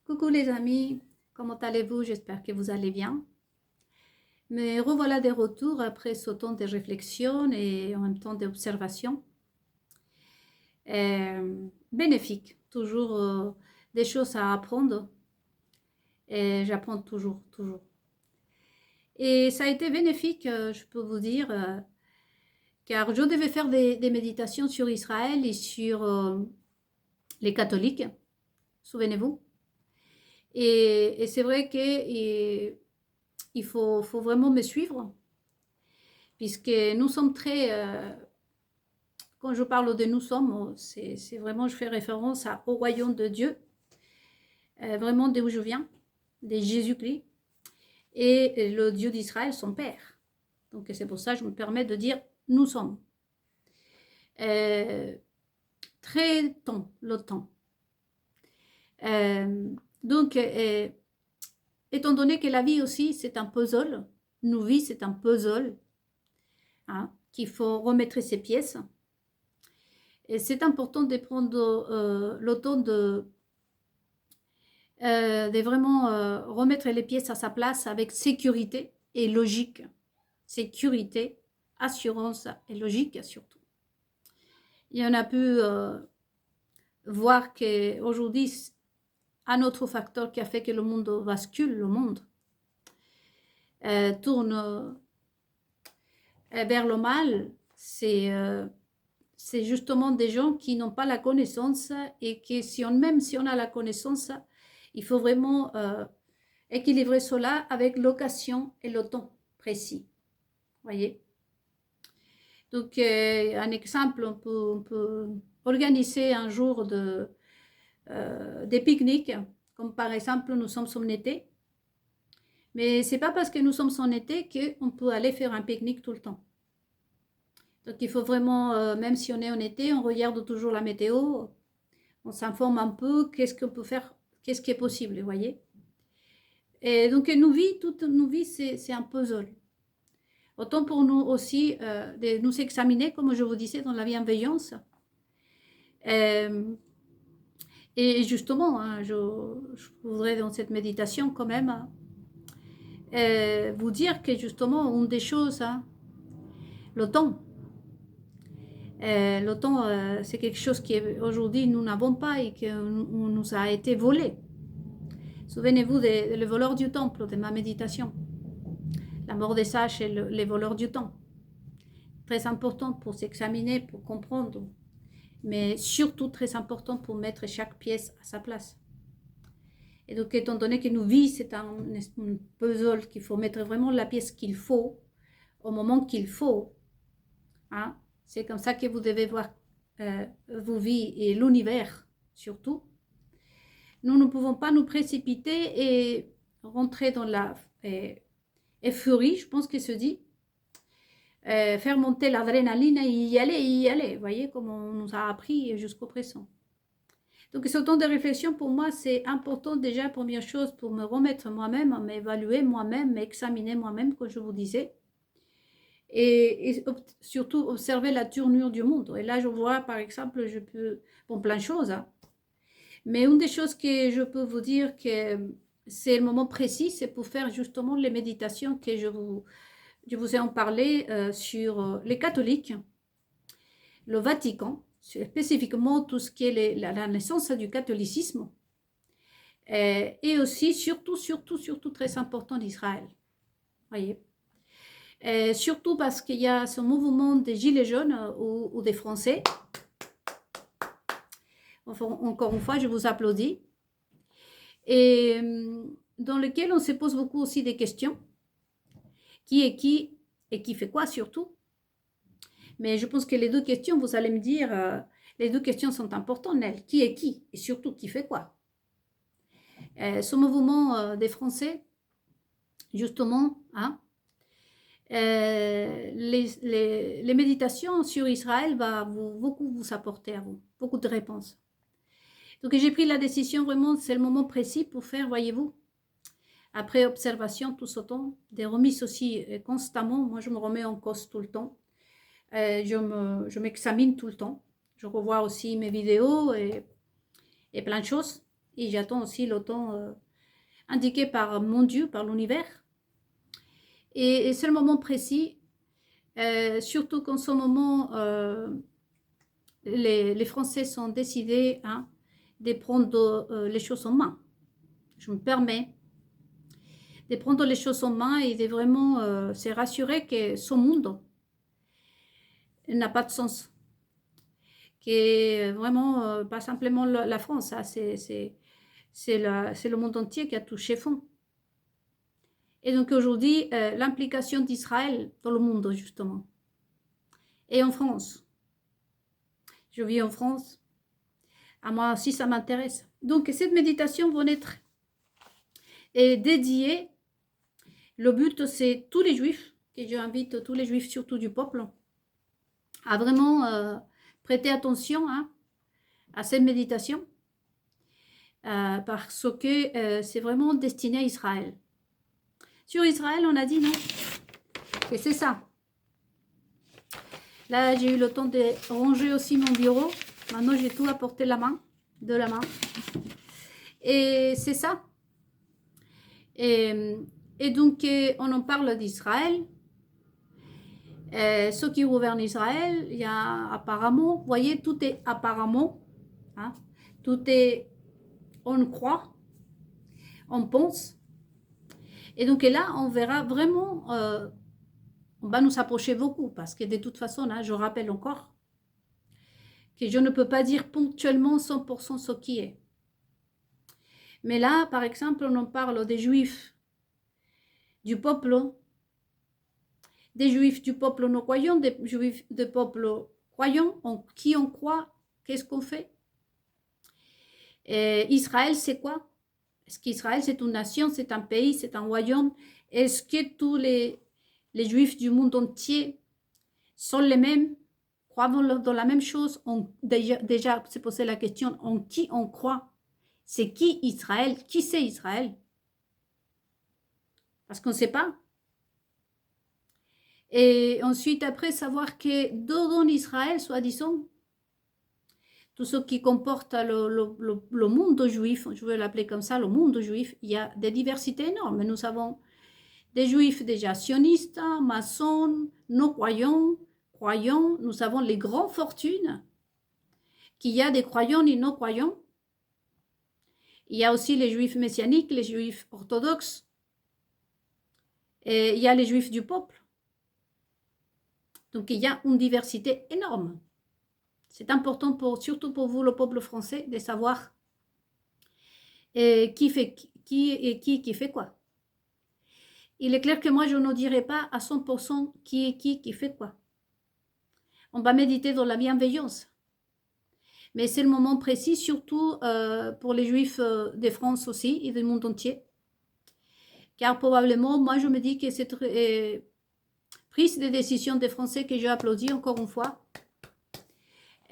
Coucou les amis, comment allez-vous? J'espère que vous allez bien. Me revoilà de retour après ce temps de réflexion et en même temps d'observation. Bénéfique, toujours des choses à apprendre et j'apprends toujours, toujours. Et ça a été bénéfique, je peux vous dire, car je devais faire des méditations sur Israël et sur les catholiques, souvenez-vous. Et c'est vrai que il faut vraiment me suivre, puisque nous sommes très, quand je parle de nous sommes, c'est vraiment, je fais référence au royaume de Dieu, vraiment d'où je viens, de Jésus-Christ, et le Dieu d'Israël, son Père. Donc c'est pour ça que je me permets de dire nous sommes. Très temps, le temps. Donc, étant donné que la vie aussi, c'est un puzzle, nos vies, c'est un puzzle, hein, qu'il faut remettre ses pièces. Et c'est important de prendre le temps de vraiment remettre les pièces à sa place avec sécurité et logique. Sécurité, assurance et logique surtout. Il y en a pu voir qu'aujourd'hui, un autre facteur qui a fait que le monde bascule, le monde tourne vers le mal, c'est justement des gens qui n'ont pas la connaissance et que même si on a la connaissance, il faut vraiment équilibrer cela avec l'occasion et le temps précis. Voyez. Donc, un exemple, on peut organiser un jour des pique-niques, comme par exemple, nous sommes en été. Mais ce n'est pas parce que nous sommes en été qu'on peut aller faire un pique-nique tout le temps. Donc, il faut vraiment, même si on est en été, on regarde toujours la météo, on s'informe un peu, qu'est-ce qu'on peut faire, qu'est-ce qui est possible, vous voyez. Et donc, toutes nos vies, c'est un puzzle. Autant pour nous aussi de nous examiner, comme je vous disais, dans la bienveillance. Et justement, hein, je voudrais dans cette méditation quand même vous dire que justement, une des choses, hein, le temps. Le temps, c'est quelque chose qu'aujourd'hui nous n'avons pas et qui nous a été volé. Souvenez-vous le voleur du temple, de ma méditation. La mort des sages et les voleurs du temps. Très important pour s'examiner, pour comprendre, mais surtout très important pour mettre chaque pièce à sa place. Et donc, étant donné que nos vies, c'est un puzzle qu'il faut mettre vraiment la pièce qu'il faut, au moment qu'il faut, hein, c'est comme ça que vous devez voir vos vies et l'univers surtout. Nous ne pouvons pas nous précipiter et rentrer dans la euphorie, je pense qu'il se dit, faire monter l'adrénaline et y aller, vous voyez, comme on nous a appris jusqu'au présent. Donc ce temps de réflexion pour moi c'est important déjà, première chose, pour me remettre moi-même, m'évaluer moi-même, m'examiner moi-même, comme je vous disais. Et surtout observer la tournure du monde. Et là, je vois, par exemple, bon, plein de choses, hein. Mais une des choses que je peux vous dire que c'est le moment précis, c'est pour faire justement les méditations que je vous ai en parlé sur les catholiques, le Vatican, spécifiquement tout ce qui est la naissance du catholicisme, et aussi, surtout, très important, d'Israël. Voyez. Surtout parce qu'il y a ce mouvement des Gilets jaunes ou des Français. Enfin, encore une fois, je vous applaudis. Et dans lequel on se pose beaucoup aussi des questions. Qui est qui et qui fait quoi surtout. Mais je pense que les deux questions, vous allez me dire, les deux questions sont importantes, Nel. Qui est qui et surtout qui fait quoi. Ce mouvement des Français, justement, hein, les méditations sur Israël va beaucoup vous apporter à vous, beaucoup de réponses. Donc j'ai pris la décision vraiment, c'est le moment précis pour faire, voyez-vous, après observation tout ce temps, des remises aussi constamment. Moi je me remets en cause tout le temps, je m'examine tout le temps, je revois aussi mes vidéos et plein de choses. Et j'attends aussi le temps indiqué par mon Dieu, par l'univers. Et c'est le moment précis, surtout qu'en ce moment, les Français sont décidés hein, de prendre les choses en main. Je me permets de prendre les choses en main et de vraiment se rassurer que ce monde n'a pas de sens. Que vraiment, pas simplement la France, hein, c'est le monde entier qui a touché fond. Et donc aujourd'hui, l'implication d'Israël dans le monde, justement. Et en France. Je vis en France. À moi aussi, ça m'intéresse. Donc, cette méditation va être dédiée. Le but, c'est tous les Juifs, et j'invite tous les Juifs, surtout du peuple, à vraiment prêter attention hein, à cette méditation. Parce que c'est vraiment destiné à Israël. Sur Israël, on a dit non, que c'est ça. Là, j'ai eu le temps de ranger aussi mon bureau. Maintenant, j'ai tout à portée de la main. Et c'est ça. Et donc, on en parle d'Israël. Ceux qui gouvernent Israël, il y a apparemment, vous voyez, tout est apparemment. Hein, tout est, on croit, on pense. Et donc là, on verra vraiment, on va nous approcher beaucoup, parce que de toute façon, hein, je rappelle encore, que je ne peux pas dire ponctuellement 100% ce qui est. Mais là, par exemple, on en parle des Juifs du peuple, des Juifs du peuple non croyant, des Juifs du peuple croyant, en qui on croit, qu'est-ce qu'on fait. Et Israël, c'est quoi? Est-ce qu'Israël, c'est une nation, c'est un pays, c'est un royaume? Est-ce que tous les Juifs du monde entier sont les mêmes, croient dans la même chose? On déjà s'est posé la question, en qui on croit? C'est qui Israël? Qui c'est Israël? Parce qu'on ne sait pas. Et ensuite, après, savoir que dans Israël, soi-disant, tout ce qui comporte le monde juif, je vais l'appeler comme ça, le monde juif, il y a des diversités énormes. Nous avons des juifs déjà sionistes, maçons, non-croyants, croyants. Nous avons les grandes fortunes, qu'il y a des croyants et non-croyants. Il y a aussi les juifs messianiques, les juifs orthodoxes. Et il y a les juifs du peuple. Donc il y a une diversité énorme. C'est important, surtout pour vous, le peuple français, de savoir qui fait quoi. Il est clair que moi, je ne dirai pas à 100% qui est qui fait quoi. On va méditer dans la bienveillance. Mais c'est le moment précis, surtout pour les Juifs de France aussi et du monde entier. Car probablement, moi, je me dis que cette prise de décision des Français que j'ai applaudi encore une fois,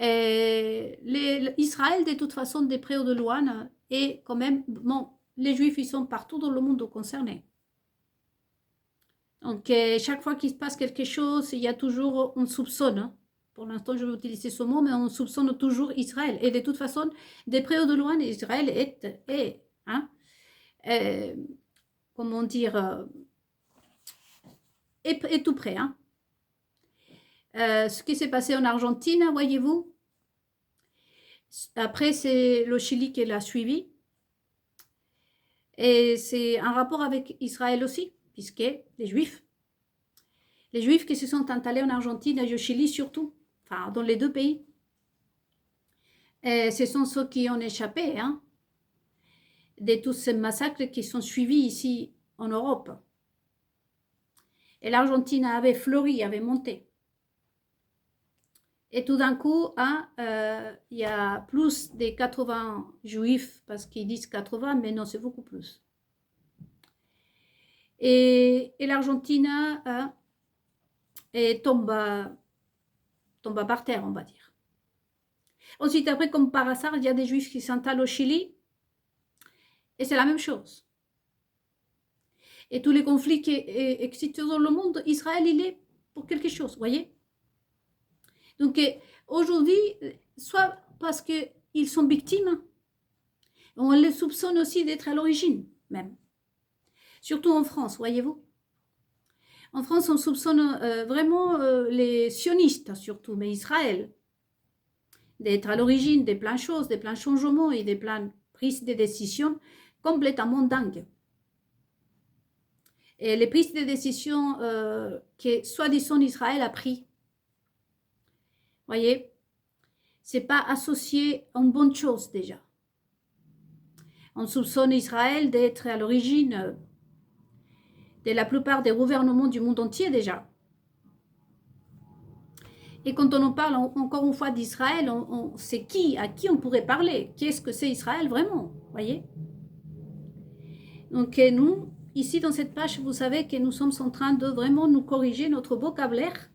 Israël, de toute façon, de près ou de loin, et quand même, bon, les Juifs, ils sont partout dans le monde concernés. Donc, chaque fois qu'il se passe quelque chose, il y a toujours, on soupçonne, hein. Pour l'instant, je vais utiliser ce mot, mais on soupçonne toujours Israël. Et de toute façon, de près ou de loin, Israël est comment dire, est tout près, hein. Ce qui s'est passé en Argentine, voyez-vous. Après, c'est le Chili qui l'a suivi. Et c'est un rapport avec Israël aussi, puisque les Juifs qui se sont installés en Argentine et au Chili surtout, enfin dans les deux pays, ce sont ceux qui ont échappé hein, de tous ces massacres qui sont suivis ici en Europe. Et l'Argentine avait fleuri, avait monté. Et tout d'un coup, hein, il y a plus de 80 juifs, parce qu'ils disent 80, mais non, c'est beaucoup plus. Et l'Argentine hein, tombe par terre, on va dire. Ensuite, après, comme par hasard, il y a des juifs qui s'installent au Chili, et c'est la même chose. Et tous les conflits qui existent dans le monde, Israël, il est pour quelque chose, vous voyez. Donc aujourd'hui, soit parce qu'ils sont victimes, On le soupçonne aussi d'être à l'origine, même. Surtout en France, voyez-vous. En France, on soupçonne vraiment les sionistes, surtout, mais Israël, d'être à l'origine des plein de choses, des plein de changements et des plein prises de décisions complètement dingues. Et les prises de décisions que soi-disant Israël a pris, voyez, c'est pas associé à une bonne chose déjà. On soupçonne Israël d'être à l'origine de la plupart des gouvernements du monde entier déjà. Et quand on en parle encore une fois d'Israël, on sait à qui on pourrait parler. Qu'est-ce que c'est Israël vraiment, voyez? Donc nous, ici dans cette page, vous savez que nous sommes en train de vraiment nous corriger notre vocabulaire.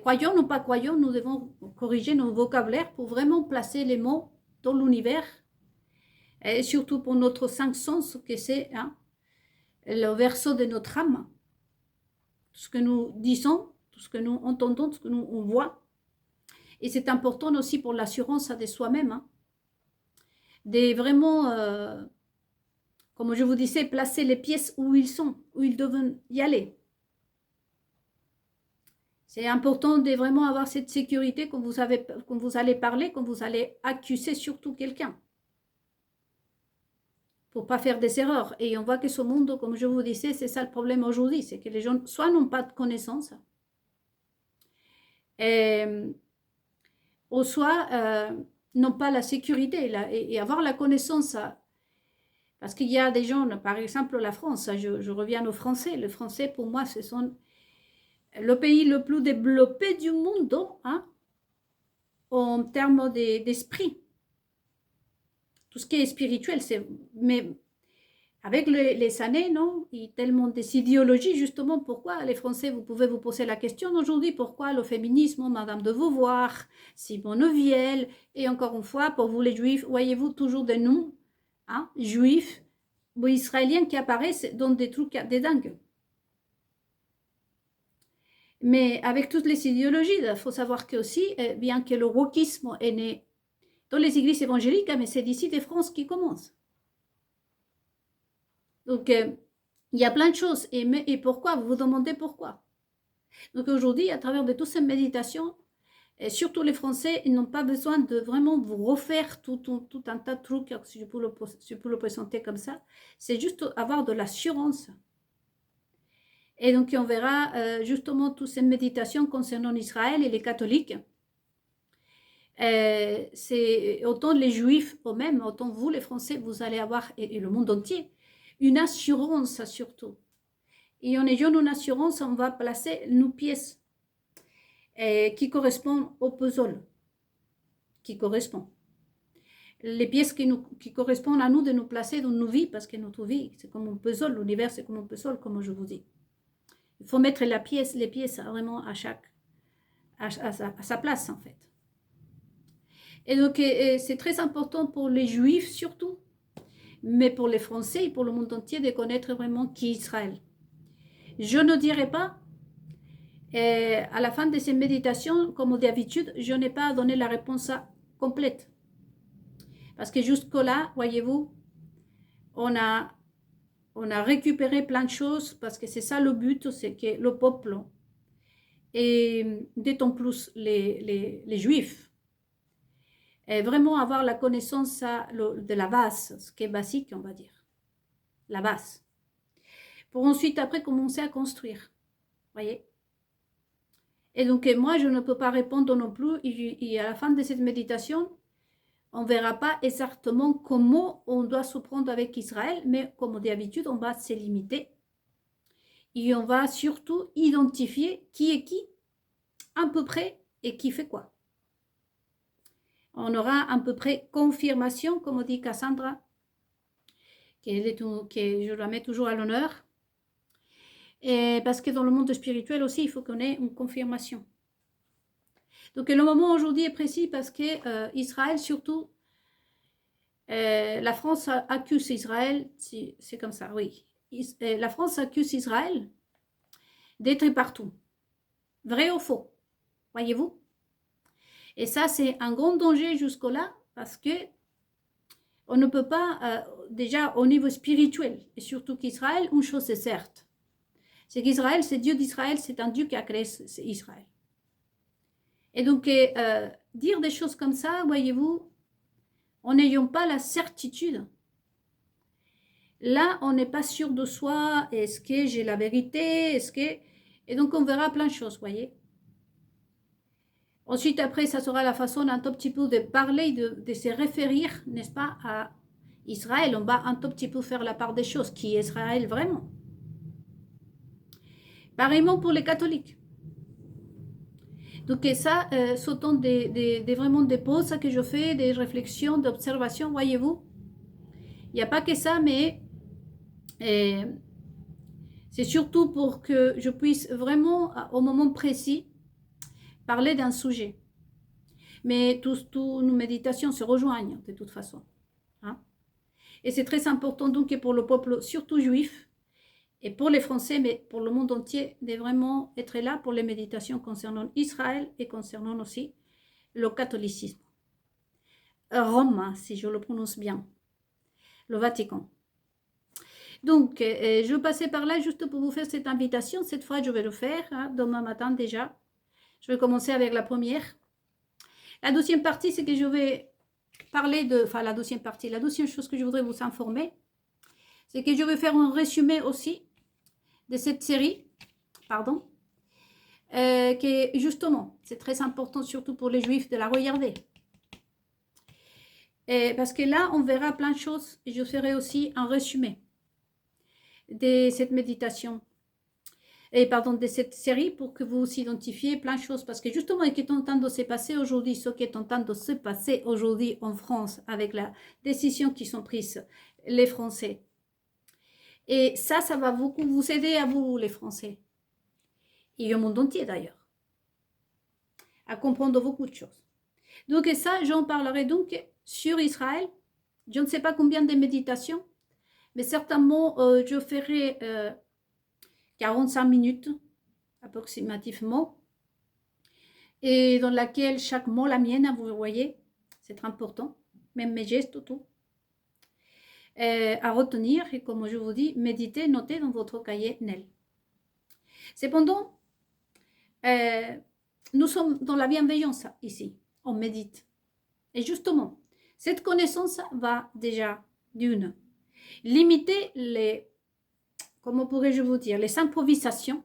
Croyons ou pas croyons, nous devons corriger nos vocabulaires pour vraiment placer les mots dans l'univers. Et surtout pour notre cinq sens, que c'est le verso de notre âme. Tout ce que nous disons, tout ce que nous entendons, tout ce que nous on voit. Et c'est important aussi pour l'assurance de soi-même. De vraiment, comme je vous disais, placer les pièces où ils sont, où ils doivent y aller. C'est important de vraiment avoir cette sécurité quand vous allez parler, quand vous allez accuser surtout quelqu'un. Pour ne pas faire des erreurs. Et on voit que ce monde, comme je vous disais, c'est ça le problème aujourd'hui, c'est que les gens soit n'ont pas de connaissances, ou soit n'ont pas la sécurité et avoir la connaissance. Parce qu'il y a des gens, par exemple la France, je reviens aux Français. Le Français, pour moi, ce sont le pays le plus développé du monde en termes d'esprit. Tout ce qui est spirituel, mais avec les années, non, il y a tellement des idéologies, justement, pourquoi les Français, vous pouvez vous poser la question aujourd'hui, pourquoi le féminisme, Madame de Beauvoir, Simone Veil, et encore une fois, pour vous les Juifs, voyez-vous toujours des noms, Juifs, ou Israéliens qui apparaissent dans des trucs, des dingues. Mais avec toutes les idéologies, il faut savoir que aussi, bien que le wokisme est né dans les églises évangéliques, mais c'est d'ici de France qui commence. Donc, il y a plein de choses. Et pourquoi? Vous vous demandez pourquoi. Donc, aujourd'hui, à travers de toutes ces méditations, et surtout les Français, ils n'ont pas besoin de vraiment vous refaire tout un tas de trucs, si je peux le présenter comme ça. C'est juste avoir de l'assurance. Et donc, on verra justement toutes ces méditations concernant Israël et les catholiques. C'est autant les Juifs eux-mêmes, autant vous, les Français, vous allez avoir, et le monde entier, une assurance surtout. Et en ayant une assurance, on va placer nos pièces qui correspondent au puzzle. Qui correspond. Les pièces qui correspondent à nous de nous placer dans nos vies, parce que notre vie, c'est comme un puzzle, l'univers c'est comme un puzzle, comme je vous dis. Il faut mettre les pièces vraiment à sa place en fait. Et donc c'est très important pour les Juifs surtout, mais pour les Français et pour le monde entier de connaître vraiment qui est Israël. Je ne dirais pas, à la fin de ces méditations, comme d'habitude, je n'ai pas donné la réponse complète. Parce que jusque-là, voyez-vous, on a récupéré plein de choses, parce que c'est ça le but, c'est que le peuple, et d'autant plus les Juifs, et vraiment avoir la connaissance de la base, ce qui est basique, on va dire. La base. Pour ensuite, après, commencer à construire. Voyez? Et donc, moi, je ne peux pas répondre non plus. Et à la fin de cette méditation, on ne verra pas exactement comment on doit se prendre avec Israël, mais comme d'habitude, on va se limiter. Et on va surtout identifier qui est qui, à peu près, et qui fait quoi. On aura à peu près confirmation, comme dit Cassandra, que je la mets toujours à l'honneur. Et parce que dans le monde spirituel aussi, il faut qu'on ait une confirmation. Donc le moment aujourd'hui est précis parce que Israël, surtout, la France accuse Israël, c'est comme ça, oui. La France accuse Israël d'être partout. Vrai ou faux? Voyez-vous? Et ça, c'est un grand danger jusque-là parce que On ne peut pas, déjà au niveau spirituel, et surtout qu'Israël, une chose est certes, c'est qu'Israël, c'est Dieu d'Israël, c'est un Dieu qui a créé Israël. Et donc, dire des choses comme ça, voyez-vous, en n'ayant pas la certitude, là, on n'est pas sûr de soi, est-ce que j'ai la vérité, est-ce que... Et donc, on verra plein de choses, voyez. Ensuite, après, ça sera la façon un tout petit peu de parler, de se référer, n'est-ce pas, à Israël. On va un tout petit peu faire la part des choses, qui est Israël vraiment. Pareillement pour les catholiques. Donc ça, ce sont vraiment des pauses que je fais, des réflexions, d'observations, voyez-vous. Il n'y a pas que ça, mais c'est surtout pour que je puisse vraiment, au moment précis, parler d'un sujet. Mais toutes nos méditations se rejoignent de toute façon. Hein? Et c'est très important donc pour le peuple, surtout juif, et pour les Français, mais pour le monde entier, de vraiment être là pour les méditations concernant Israël et concernant aussi le catholicisme. Rome, si je le prononce bien, le Vatican. Donc, je passais par là juste pour vous faire cette invitation. Cette fois, je vais le faire, hein, demain matin déjà. Je vais commencer avec la première. La deuxième partie, c'est que je vais parler de... Enfin, la deuxième chose que je voudrais vous informer, c'est que je vais faire un résumé aussi de cette série, pardon, qui justement, c'est très important surtout pour les Juifs de la regarder. Parce que là, on verra plein de choses et je ferai aussi un résumé de cette méditation, de cette série pour que vous identifiez plein de choses. Parce que justement, ce qui est en train de se passer aujourd'hui, ce qui est en train de se passer aujourd'hui en France avec la décision qui sont prises les Français. Et ça va beaucoup vous aider à vous, les Français, et au monde entier d'ailleurs, à comprendre beaucoup de choses. Donc ça, j'en parlerai donc sur Israël. Je ne sais pas combien de méditations, mais certainement je ferai 45 minutes approximativement, et dans laquelle chaque mot, la mienne, vous voyez, c'est très important, même mes gestes, tout. À retenir, et comme je vous dis, méditez, notez dans votre cahier NEL. Cependant, nous sommes dans la bienveillance ici, on médite. Et justement, cette connaissance va déjà d'une limiter les, comment pourrais-je vous dire, les improvisations.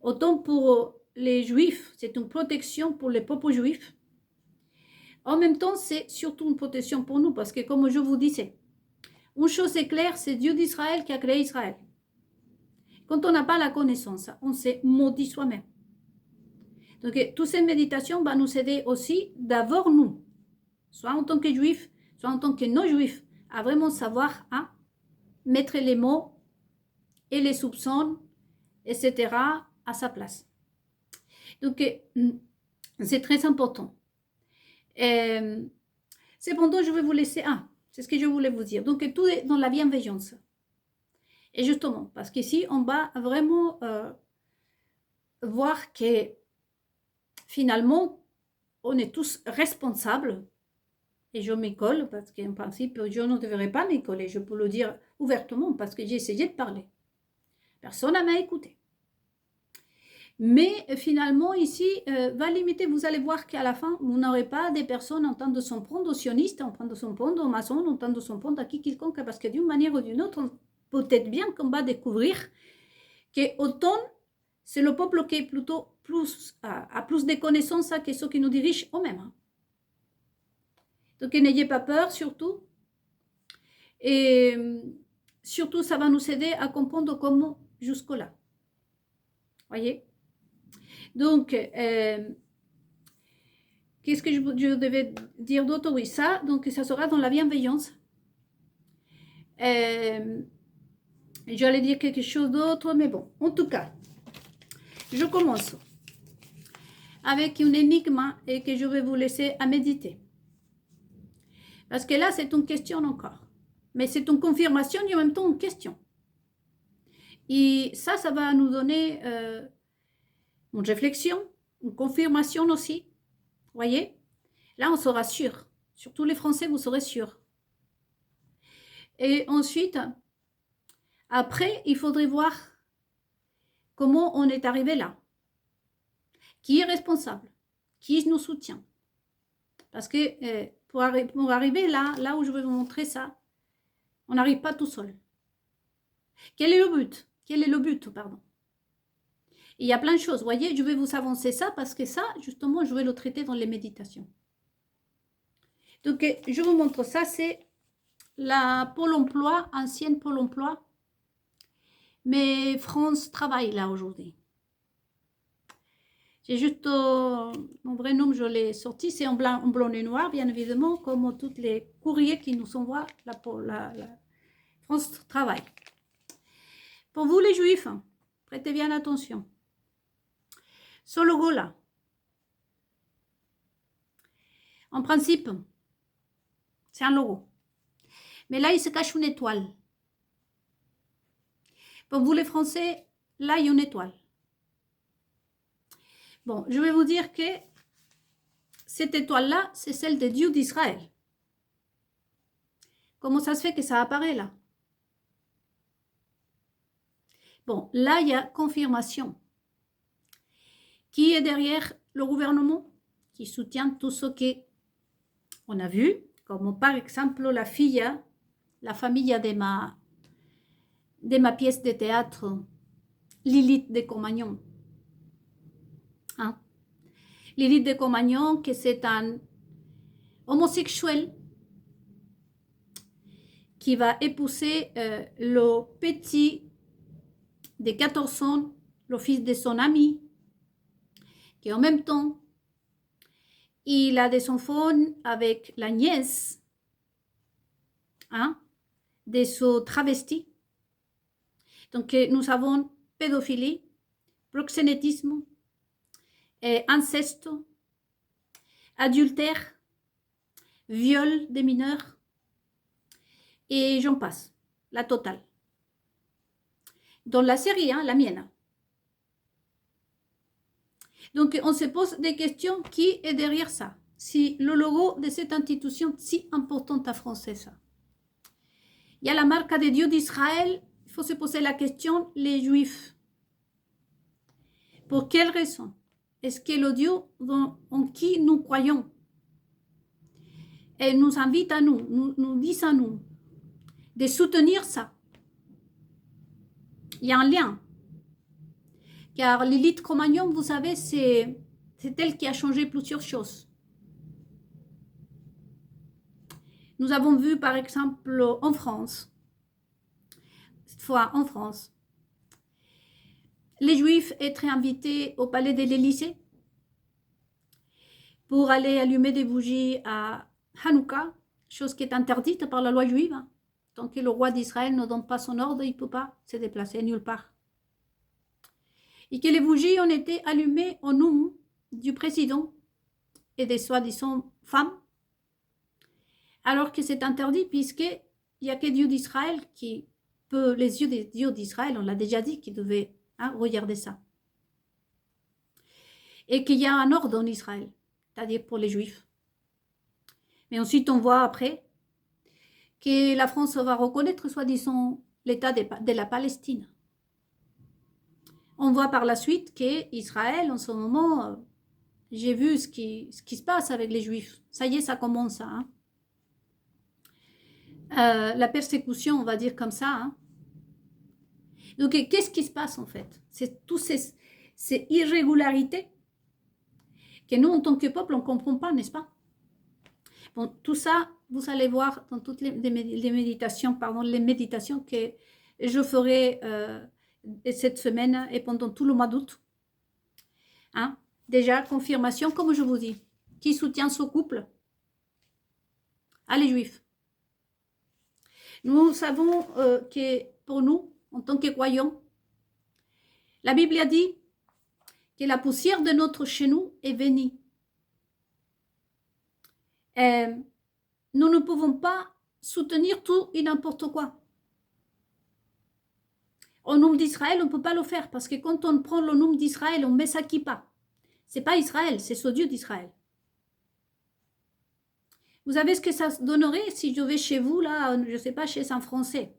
Autant pour les Juifs, c'est une protection pour les peuples juifs. En même temps, c'est surtout une protection pour nous, parce que comme je vous disais, une chose est claire, c'est Dieu d'Israël qui a créé Israël. Quand on n'a pas la connaissance, on s'est maudit soi-même. Donc, toute cette méditation va nous aider aussi d'abord nous, soit en tant que juifs, soit en tant que non-juifs, à vraiment savoir mettre les mots et les soupçons, etc., à sa place. Donc, c'est très important. Cependant, je vais vous laisser c'est ce que je voulais vous dire. Donc, tout est dans la bienveillance. Et justement, parce qu'ici, on va vraiment voir que finalement, on est tous responsables. Et je m'y colle, parce qu'en principe, je ne devrais pas m'y coller. Je peux le dire ouvertement, parce que j'ai essayé de parler. Personne ne m'a écouté. Mais finalement, ici, va limiter, vous allez voir qu'à la fin, vous n'aurez pas des personnes en train de s'en prendre aux sionistes, en train de s'en prendre aux maçons, en train de s'en prendre à qui quiconque, parce que d'une manière ou d'une autre, peut-être bien qu'on va découvrir qu'autant c'est le peuple qui est plutôt a plus de connaissances que ceux qui nous dirigent eux-mêmes. Donc n'ayez pas peur surtout. Et surtout, ça va nous aider à comprendre comment jusque-là. Voyez? Donc, qu'est-ce que je devais dire d'autre? Oui, ça, donc ça sera dans la bienveillance. J'allais dire quelque chose d'autre, mais bon, en tout cas, je commence avec une énigme et que je vais vous laisser à méditer. Parce que là, c'est une question encore. Mais c'est une confirmation et en même temps une question. Et ça va nous donner une réflexion, une confirmation aussi. Voyez? Là, on sera sûr. Surtout les Français, vous serez sûrs. Et ensuite, après, il faudrait voir comment on est arrivé là. Qui est responsable? Qui nous soutient? Parce que pour arriver là où je vais vous montrer ça, on n'arrive pas tout seul. Quel est le but? Quel est le but, pardon? Il y a plein de choses. Vous voyez, je vais vous avancer ça parce que ça, justement, je vais le traiter dans les méditations. Donc, je vous montre ça. C'est la Pôle emploi, ancienne Pôle emploi. Mais France travaille là aujourd'hui. J'ai juste mon vrai nom, je l'ai sorti. C'est en blanc et noir, bien évidemment, comme tous les courriers qui nous envoient la France travaille. Pour vous, les Juifs, prêtez bien attention. Ce logo-là, en principe, c'est un logo. Mais là, il se cache une étoile. Pour vous, les Français, là, il y a une étoile. Bon, je vais vous dire que cette étoile-là, c'est celle des dieux d'Israël. Comment ça se fait que ça apparaît là? Bon, là, il y a confirmation. Qui est derrière le gouvernement? Qui soutient tout ce qu'on a vu, comme par exemple la famille de ma pièce de théâtre, Lilith de Comagnon. Hein? Lilith de Comagnon, que c'est un homosexuel qui va épouser le petit de 14 ans, le fils de son ami, qui en même temps, il a des enfants avec la nièce de ce travesti. Donc, nous avons pédophilie, proxénétisme, inceste, adultère, viol des mineurs, et j'en passe, la totale. Dans la série, la mienne. Donc, on se pose des questions, qui est derrière ça? Si le logo de cette institution si importante à français, ça. Il y a la marque des dieux d'Israël, il faut se poser la question, les Juifs. Pour quelle raison? Est-ce que le Dieu en qui nous croyons et nous invite à nous dit à nous, de soutenir ça? Il y a un lien. Car Lilith Cromagnon, vous savez, c'est elle qui a changé plusieurs choses. Nous avons vu, par exemple, en France, cette fois en France, les Juifs être invités au palais de l'Élysée pour aller allumer des bougies à Hanouka, chose qui est interdite par la loi juive. Tant que le roi d'Israël ne donne pas son ordre, il ne peut pas se déplacer nulle part. Et que les bougies ont été allumées au nom du président et des soi-disant femmes, alors que c'est interdit puisqu'il n'y a que Dieu d'Israël qui peut, les yeux des dieux d'Israël, on l'a déjà dit, qui devaient regarder ça. Et qu'il y a un ordre en Israël, c'est-à-dire pour les Juifs. Mais ensuite, on voit après que la France va reconnaître, soi-disant, l'État de la Palestine. On voit par la suite qu'Israël, en ce moment, j'ai vu ce qui se passe avec les Juifs. Ça y est, ça commence. La persécution, on va dire comme ça. Donc, qu'est-ce qui se passe en fait? C'est toutes ces irrégularités que nous, en tant que peuple, on ne comprend pas, n'est-ce pas? Bon, tout ça, vous allez voir dans toutes les méditations que je ferai cette semaine et pendant tout le mois d'août. Déjà, confirmation, comme je vous dis. Qui soutient ce couple? Les Juifs. Nous savons que pour nous, en tant que croyants, la Bible a dit que la poussière de notre chez nous est bénie. Nous ne pouvons pas soutenir tout et n'importe quoi. Au nom d'Israël, on ne peut pas le faire parce que quand on prend le nom d'Israël, on met sa kippa. Ce n'est pas Israël, c'est ce Dieu d'Israël. Vous savez ce que ça donnerait si je vais chez vous, là, je ne sais pas, chez un Français,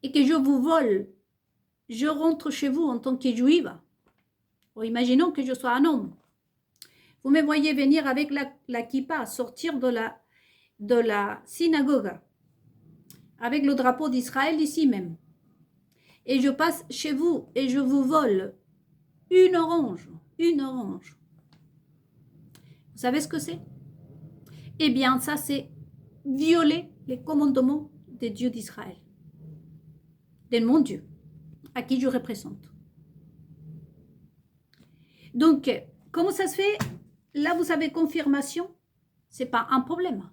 et que je vous vole, je rentre chez vous en tant que juive, ou imaginons que je sois un homme. Vous me voyez venir avec la kippa, sortir de la synagogue, avec le drapeau d'Israël ici même. Et je passe chez vous et je vous vole une orange, une orange. Vous savez ce que c'est? Eh bien, ça, c'est violer les commandements des dieux d'Israël, de mon Dieu, à qui je représente. Donc, comment ça se fait? Là, vous avez confirmation, ce n'est pas un problème.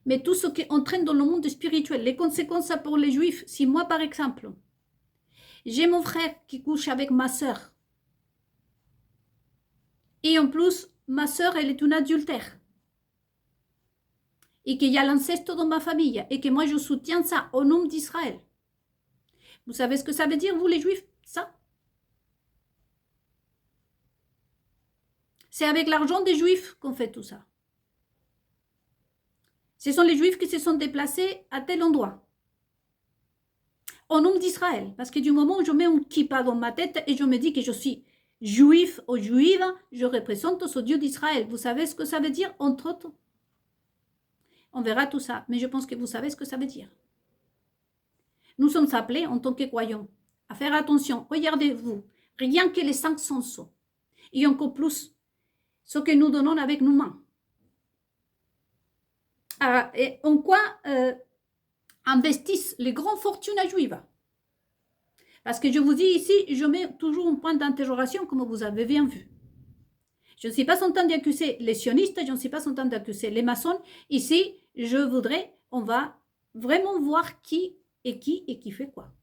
Mais tout ce qui entraîne dans le monde spirituel, les conséquences pour les juifs, si moi, par exemple, j'ai mon frère qui couche avec ma sœur, et en plus, ma sœur, elle est une adultère, et qu'il y a l'inceste dans ma famille, et que moi, je soutiens ça au nom d'Israël. Vous savez ce que ça veut dire, vous, les juifs, ça? C'est avec l'argent des juifs qu'on fait tout ça. Ce sont les juifs qui se sont déplacés à tel endroit. Au nom d'Israël. Parce que du moment où je mets un kippa dans ma tête et je me dis que je suis juif ou juive, je représente ce Dieu d'Israël. Vous savez ce que ça veut dire, entre autres? On verra tout ça. Mais je pense que vous savez ce que ça veut dire. Nous sommes appelés, en tant que croyants, à faire attention. Regardez-vous. Rien que les 500 sons. Et encore plus, ce que nous donnons avec nos mains. Et en quoi investissent les grandes fortunes juives? Parce que je vous dis ici, je mets toujours un point d'interrogation, comme vous avez bien vu. Je ne suis pas en train d'accuser les sionistes, je ne suis pas en train d'accuser les maçons. Ici, je voudrais, on va vraiment voir qui fait quoi.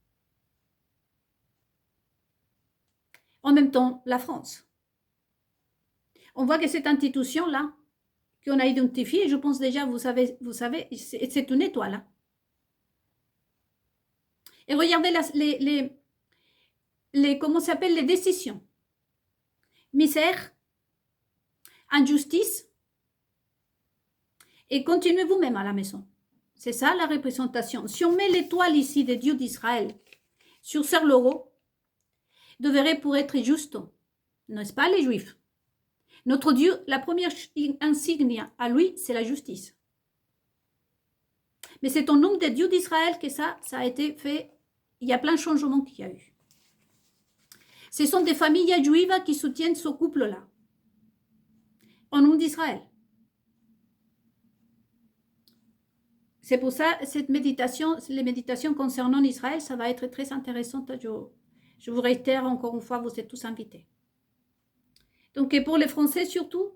En même temps, la France. On voit que cette institution-là, qu'on a identifiée, je pense déjà, vous savez, c'est une étoile. Hein. Et regardez comment s'appelle les décisions. Misère, injustice, et continuez vous-même à la maison. C'est ça la représentation. Si on met l'étoile ici des dieux d'Israël sur ce logo, devrait pour être juste, n'est-ce pas les Juifs? Notre Dieu, la première insigne à lui, c'est la justice. Mais c'est au nom des dieux d'Israël que ça a été fait. Il y a plein de changements qu'il y a eu. Ce sont des familles juives qui soutiennent ce couple-là. Au nom d'Israël. C'est pour ça, cette méditation, les méditations concernant Israël, ça va être très intéressante. Je vous réitère encore une fois, vous êtes tous invités. Donc, et pour les Français surtout,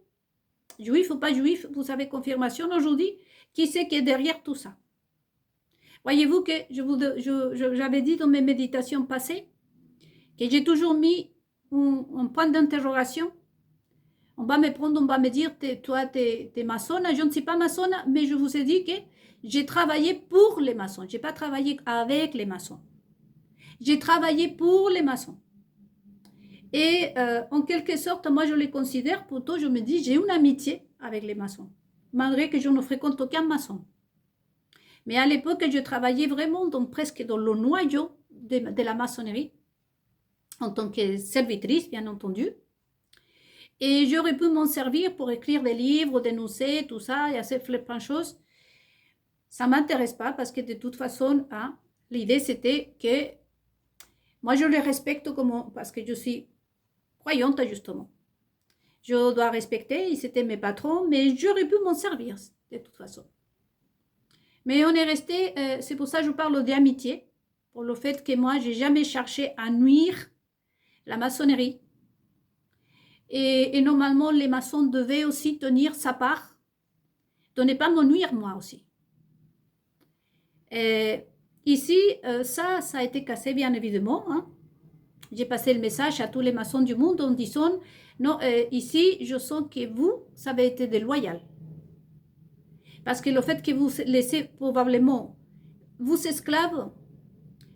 juifs ou pas juifs, vous avez confirmation aujourd'hui, qui c'est qui est derrière tout ça? Voyez-vous que j'avais dit dans mes méditations passées que j'ai toujours mis un point d'interrogation. On va me prendre, on va me dire, toi, t'es maçonne. Je ne suis pas maçonne, mais je vous ai dit que j'ai travaillé pour les maçons. Je n'ai pas travaillé avec les maçons. J'ai travaillé pour les maçons. Et en quelque sorte, moi, je les considère, plutôt, je me dis, j'ai une amitié avec les maçons, malgré que je ne fréquente aucun maçon. Mais à l'époque, je travaillais vraiment presque dans le noyau de la maçonnerie, en tant que servitrice, bien entendu. Et j'aurais pu m'en servir pour écrire des livres, dénoncer, tout ça, et assez plein de choses. Ça ne m'intéresse pas parce que de toute façon, hein, l'idée c'était que moi je les respecte parce que je suis croyante justement. Je dois respecter, ils étaient mes patrons, mais j'aurais pu m'en servir de toute façon. Mais on est resté, c'est pour ça que je parle d'amitié, pour le fait que moi j'ai jamais cherché à nuire la maçonnerie. Et normalement, les maçons devaient aussi tenir sa part, de ne pas me nuire moi aussi. Et ici, ça a été cassé bien évidemment. Hein. J'ai passé le message à tous les maçons du monde en disant, non, ici, je sens que vous, ça avait été déloyal. Parce que le fait que vous laissez probablement, vous esclaves,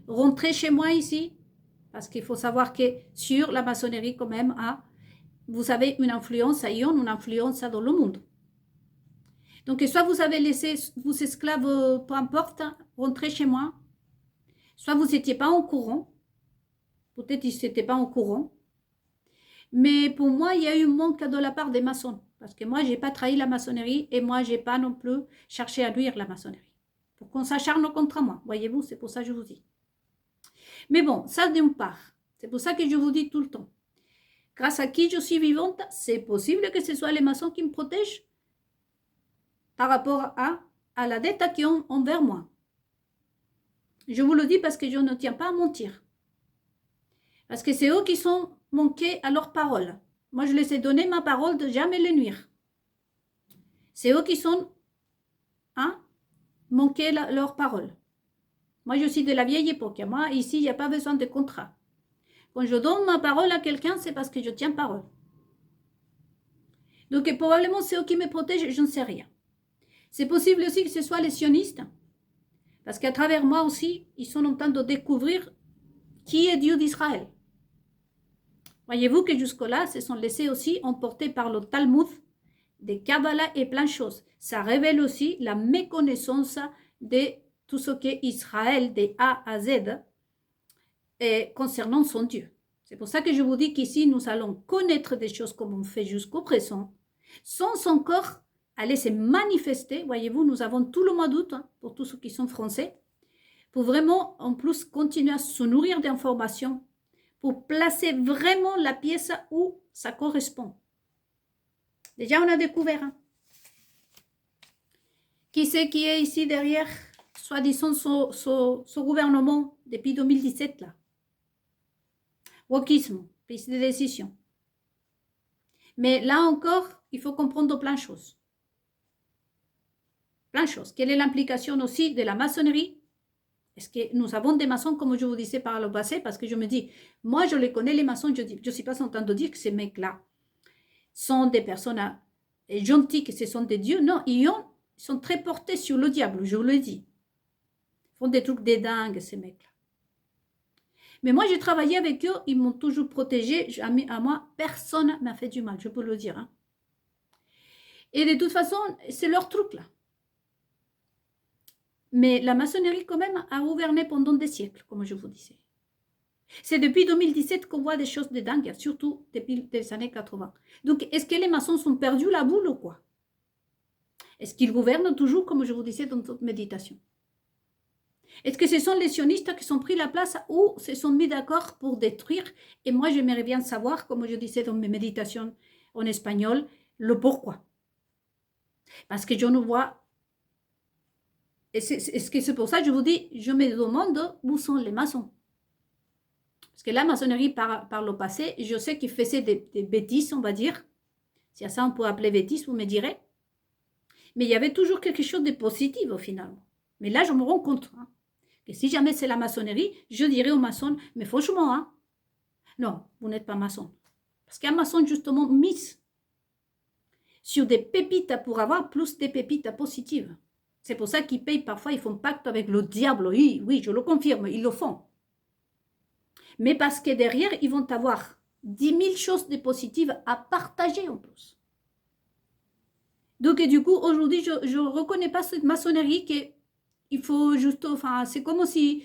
rentrer chez moi ici, parce qu'il faut savoir que sur la maçonnerie quand même, hein, vous avez une influence ailleurs, une influence dans le monde. Donc, soit vous avez laissé vos esclaves, peu importe, rentrer chez moi, soit vous n'étiez pas au courant, peut-être qu'ils n'étaient pas au courant, mais pour moi, il y a eu un manque de la part des maçons, parce que moi, je n'ai pas trahi la maçonnerie et moi, je n'ai pas non plus cherché à nuire la maçonnerie, pour qu'on s'acharne contre moi, voyez-vous, c'est pour ça que je vous dis. Mais bon, ça d'une part, c'est pour ça que je vous dis tout le temps, grâce à qui je suis vivante, c'est possible que ce soit les maçons qui me protègent par rapport à la dette qu'ils ont envers moi. Je vous le dis parce que je ne tiens pas à mentir. Parce que c'est eux qui sont manqués à leur parole. Moi, je les ai donné ma parole de jamais les nuire. C'est eux qui sont manqués leur parole. Moi, je suis de la vieille époque. Moi, ici, il n'y a pas besoin de contrat. Quand je donne ma parole à quelqu'un, c'est parce que je tiens parole. Donc, probablement, c'est eux qui me protègent, je ne sais rien. C'est possible aussi que ce soit les sionistes. Parce qu'à travers moi aussi, ils sont en train de découvrir qui est Dieu d'Israël. Voyez-vous que jusque-là, se sont laissés aussi emporter par le Talmud, des Kabbalah et plein de choses. Ça révèle aussi la méconnaissance de tout ce qu'est Israël, de A à Z, et concernant son Dieu. C'est pour ça que je vous dis qu'ici, nous allons connaître des choses comme on fait jusqu'au présent, sans encore aller se manifester. Voyez-vous, nous avons tout le mois d'août, pour tous ceux qui sont français, pour vraiment, en plus, continuer à se nourrir d'informations, pour placer vraiment la pièce où ça correspond. Déjà, on a découvert. Qui c'est qui est ici derrière, soi-disant, ce gouvernement depuis 2017, là? Wokisme, prise de décision. Mais là encore, il faut comprendre plein de choses. Plein de choses. Quelle est l'implication aussi de la maçonnerie? Est-ce que nous avons des maçons, comme je vous disais par le passé, parce que je me dis, moi je les connais les maçons, je ne suis pas en train de dire que ces mecs-là sont des personnes gentilles, que ce sont des dieux. Non, ils sont très portés sur le diable, je vous le dis. Ils font des trucs des dingues, ces mecs-là. Mais moi, j'ai travaillé avec eux, ils m'ont toujours protégé. À moi, personne ne m'a fait du mal, je peux le dire. Et de toute façon, c'est leur truc, là. Mais la maçonnerie, quand même, a gouverné pendant des siècles, comme je vous disais. C'est depuis 2017 qu'on voit des choses de dingue, surtout depuis les années 80. Donc, est-ce que les maçons sont perdus la boule ou quoi? Est-ce qu'ils gouvernent toujours, comme je vous disais dans notre méditation? Est-ce que ce sont les sionistes qui ont pris la place ou se sont mis d'accord pour détruire? Et moi, j'aimerais bien savoir, comme je disais dans mes méditations en espagnol, le pourquoi. Parce que je ne vois... Et c'est pour ça que je vous dis, je me demande où sont les maçons. Parce que la maçonnerie, par le passé, je sais qu'ils faisaient des bêtises, on va dire. Si à ça on peut appeler bêtises, vous me direz. Mais il y avait toujours quelque chose de positif, finalement. Mais là, je me rends compte que si jamais c'est la maçonnerie, je dirais aux maçons, mais franchement, non, vous n'êtes pas maçon. Parce qu'un maçon, justement, mise sur des pépites pour avoir plus de pépites positives. C'est pour ça qu'ils payent parfois, ils font pacte avec le diable. Oui, oui, je le confirme, ils le font. Mais parce que derrière, ils vont avoir 10 000 choses de positives à partager en plus. Donc, du coup, aujourd'hui, je ne reconnais pas cette maçonnerie qu'il faut juste... Enfin, c'est comme si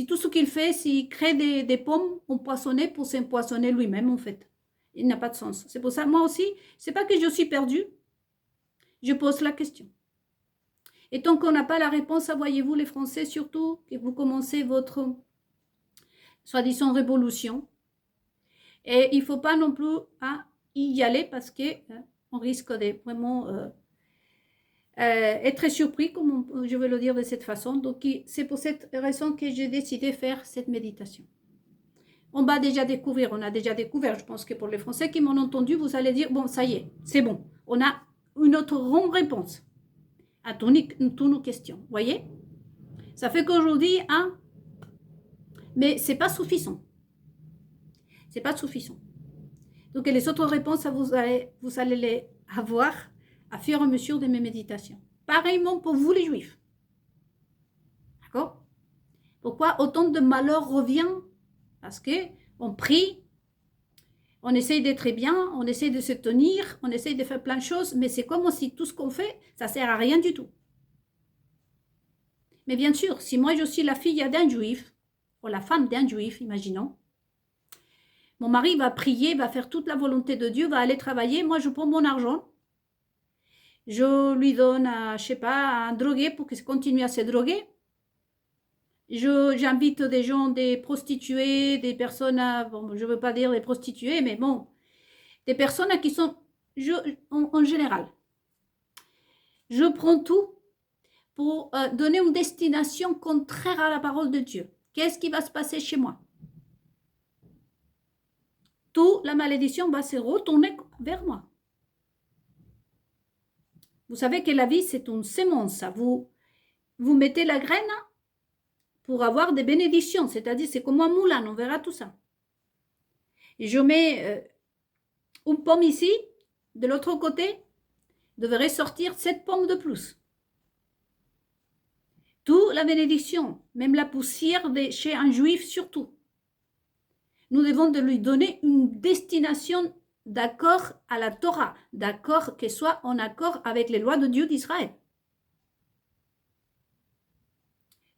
tout ce qu'il fait, s'il crée des pommes empoisonnées pour s'empoisonner lui-même, en fait. Il n'a pas de sens. C'est pour ça, moi aussi, c'est pas que je suis perdue. Je pose la question. Et tant qu'on n'a pas la réponse, voyez-vous, les Français, surtout, que vous commencez votre, soi-disant, révolution. Et il ne faut pas non plus y aller parce qu'on risque de vraiment être surpris, comme je vais le dire de cette façon. Donc, c'est pour cette raison que j'ai décidé de faire cette méditation. On a déjà découvert, je pense que pour les Français qui m'ont entendu, vous allez dire, bon, ça y est, c'est bon. On a une autre réponse à toutes nos questions. Vous voyez? Ça fait qu'aujourd'hui, mais ce n'est pas suffisant. Ce n'est pas suffisant. Donc, les autres réponses, vous allez les avoir à fur et à mesure de mes méditations. Pareillement pour vous, les Juifs. D'accord? Pourquoi autant de malheur revient? Parce qu'on prie, On essaye d'être bien, on essaye de se tenir, on essaye de faire plein de choses, mais c'est comme si tout ce qu'on fait, ça sert à rien du tout. Mais bien sûr, si moi je suis la fille d'un juif, ou la femme d'un juif, imaginons, mon mari va prier, va faire toute la volonté de Dieu, va aller travailler, moi je prends mon argent, je lui donne, je sais pas, un drogué pour qu'il continue à se droguer. J'invite des gens, des prostituées, des personnes, bon, je ne veux pas dire des prostituées, mais bon, des personnes qui sont, en général, je prends tout pour donner une destination contraire à la parole de Dieu. Qu'est-ce qui va se passer chez moi? Toute la malédiction va se retourner vers moi. Vous savez que la vie, c'est une sémence. Vous mettez la graine pour avoir des bénédictions, c'est-à-dire c'est comme un moulin, on verra tout ça. Et je mets une pomme ici, de l'autre côté, devrait sortir 7 pommes de plus. Toute la bénédiction, même la poussière chez un juif surtout. Nous devons de lui donner une destination d'accord à la Torah, d'accord qu'elle soit en accord avec les lois de Dieu d'Israël.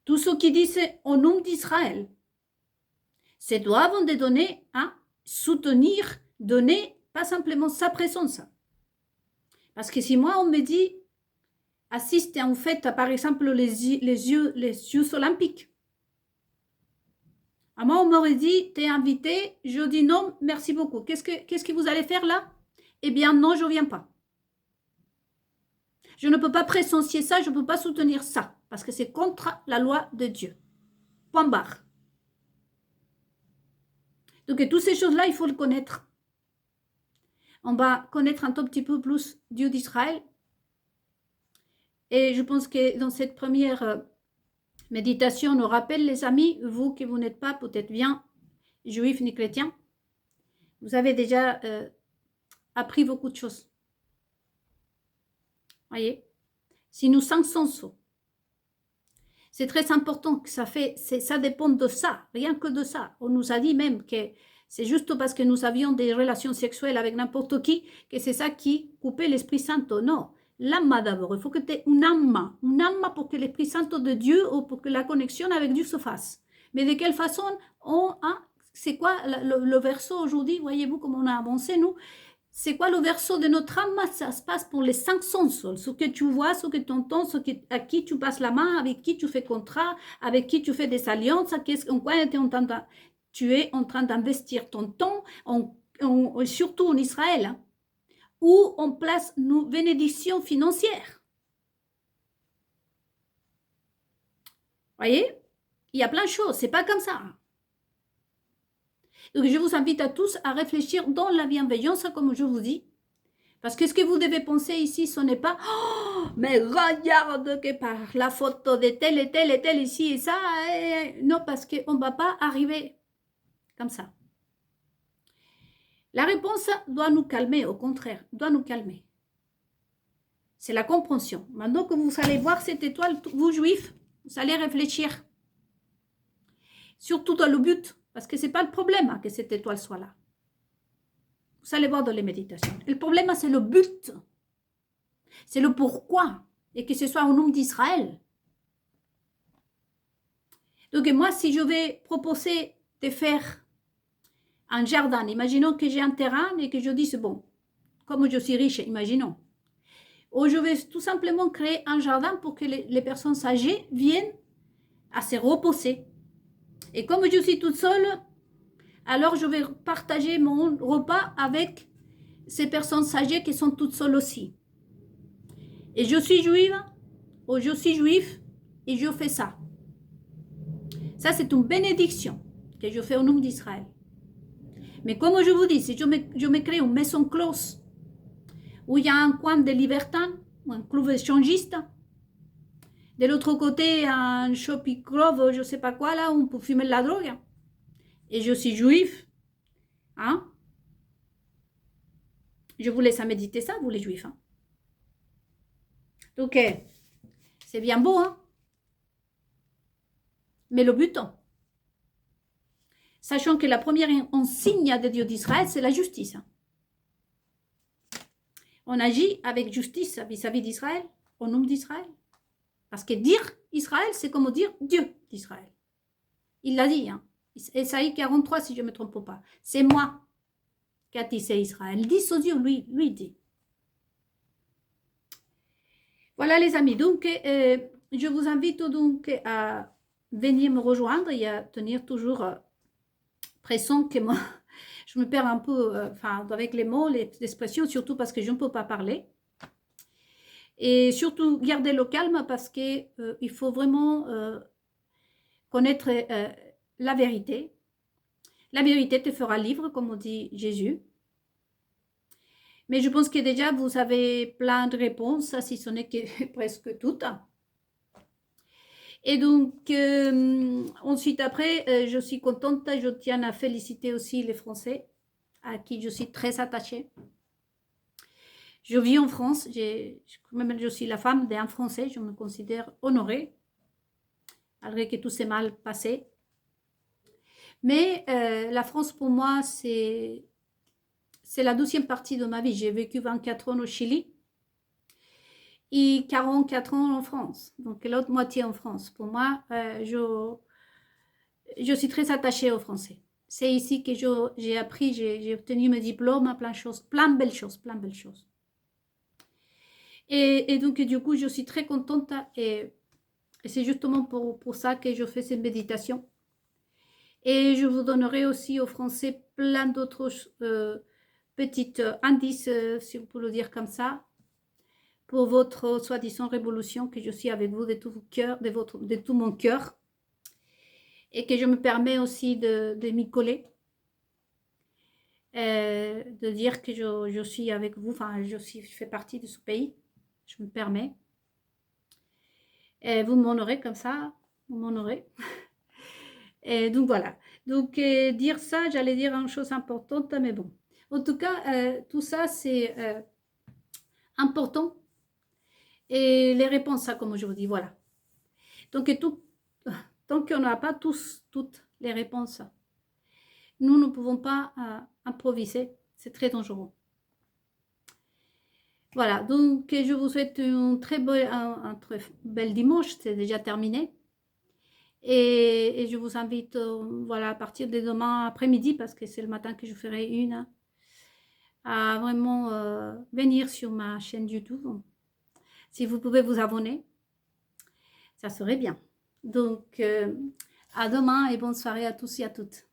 Tous ceux qui disent au nom d'Israël, c'est doivent de donner, soutenir, donner, pas simplement sa présence. Parce que si moi on me dit, assiste en fait par exemple les Jeux olympiques, à moi on m'aurait dit, t'es invité, je dis non, merci beaucoup. Qu'est-ce que vous allez faire là? Eh bien non, je ne viens pas. Je ne peux pas présencier ça, je ne peux pas soutenir ça, parce que c'est contre la loi de Dieu. Point barre. Donc toutes ces choses-là, il faut le connaître. On va connaître un tout petit peu plus Dieu d'Israël. Et je pense que dans cette première méditation, on nous rappelle, les amis, vous qui vous n'êtes pas peut-être bien juif ni chrétien, vous avez déjà appris beaucoup de choses. Voyez, si nous sensons ça, c'est très important que ça dépend de ça, rien que de ça. On nous a dit même que c'est juste parce que nous avions des relations sexuelles avec n'importe qui que c'est ça qui coupait l'Esprit Saint. Non, l'âme d'abord. Il faut que tu aies une âme pour que l'Esprit Saint de Dieu ou pour que la connexion avec Dieu se fasse. Mais de quelle façon c'est quoi le verso aujourd'hui? Voyez-vous comment on a avancé, nous? C'est quoi le verso de notre âme? Ça se passe pour les 5 sens. Ce que tu vois, ce que tu entends, à qui tu passes la main, avec qui tu fais contrat, avec qui tu fais des alliances, en quoi tu es en train d'investir ton temps, surtout en Israël, où on place nos bénédictions financières. Voyez? Il y a plein de choses, c'est pas comme ça. Donc, je vous invite à tous à réfléchir dans la bienveillance, comme je vous dis. Parce que ce que vous devez penser ici, ce n'est pas oh, mais regarde que par la photo de tel et tel et tel ici et ça. Non, parce qu'on ne va pas arriver comme ça. La réponse doit nous calmer, au contraire, doit nous calmer. C'est la compréhension. Maintenant que vous allez voir cette étoile, vous juifs, vous allez réfléchir. Surtout dans le but. Parce que ce n'est pas le problème que cette étoile soit là. Vous allez voir dans les méditations. Le problème, c'est le but. C'est le pourquoi. Et que ce soit au nom d'Israël. Donc moi, si je vais proposer de faire un jardin, imaginons que j'ai un terrain et que je dis, c'est bon, comme je suis riche, imaginons. Ou je vais tout simplement créer un jardin pour que les personnes âgées viennent à se reposer. Et comme je suis toute seule, alors je vais partager mon repas avec ces personnes âgées qui sont toutes seules aussi. Et je suis juive, ou je suis juif, et je fais ça. Ça, c'est une bénédiction que je fais au nom d'Israël. Mais comme je vous dis, si je me crée une maison close, où il y a un coin de libertin, un club échangiste, de l'autre côté, un shopping club, je ne sais pas quoi, là, où on peut fumer de la drogue, et je suis juif, hein? Je vous laisse à méditer ça, vous les juifs. Hein? Donc, c'est bien beau, hein? Mais le but, sachant que la première insigne de Dieu d'Israël, c'est la justice. On agit avec justice vis-à-vis d'Israël, au nom d'Israël. Parce que dire Israël, c'est comme dire Dieu d'Israël. Il l'a dit, hein. Esaïe 43, si je ne me trompe pas. C'est moi qui a tissé Israël. Il dit ce Dieu, lui dit. Voilà les amis, donc je vous invite donc à venir me rejoindre et à tenir toujours pressant que moi, je me perds un peu avec les mots, les expressions, surtout parce que je ne peux pas parler. Et surtout, gardez le calme parce qu'il faut vraiment connaître la vérité. La vérité te fera libre, comme on dit Jésus. Mais je pense que déjà, vous avez plein de réponses, si ce n'est que presque toutes. Et donc, ensuite, après, je suis contente. Je tiens à féliciter aussi les Français, à qui je suis très attachée. Je vis en France. Même je suis la femme d'un Français. Je me considère honorée, malgré que tout s'est mal passé. Mais la France, pour moi, c'est la deuxième partie de ma vie. J'ai vécu 24 ans au Chili et 44 ans en France. Donc, l'autre moitié en France. Pour moi, je suis très attachée aux Français. C'est ici que j'ai appris, j'ai obtenu mes diplômes, plein de choses, plein de belles choses, plein de belles choses. Et donc, du coup, je suis très contente et c'est justement pour ça que je fais cette méditation. Et je vous donnerai aussi aux Français plein d'autres petits indices, si on peut le dire comme ça, pour votre soi-disant révolution, que je suis avec vous de tout cœur, de tout mon cœur, et que je me permets aussi de m'y coller, de dire que je suis avec vous, enfin je fais partie de ce pays, je me permets. Et vous m'honorez comme ça, vous m'honorez. Et donc voilà, donc dire ça, j'allais dire une chose importante, mais bon. En tout cas, tout ça c'est important. Et les réponses, ça, comme je vous dis, voilà. Donc, tant qu'on n'a pas toutes les réponses, nous ne pouvons pas improviser. C'est très dangereux. Voilà, donc je vous souhaite un très bel dimanche, c'est déjà terminé. Et je vous invite, voilà, à partir de demain après-midi, parce que c'est le matin que je ferai une, à vraiment venir sur ma chaîne YouTube. Si vous pouvez vous abonner, ça serait bien. Donc, à demain et bonne soirée à tous et à toutes.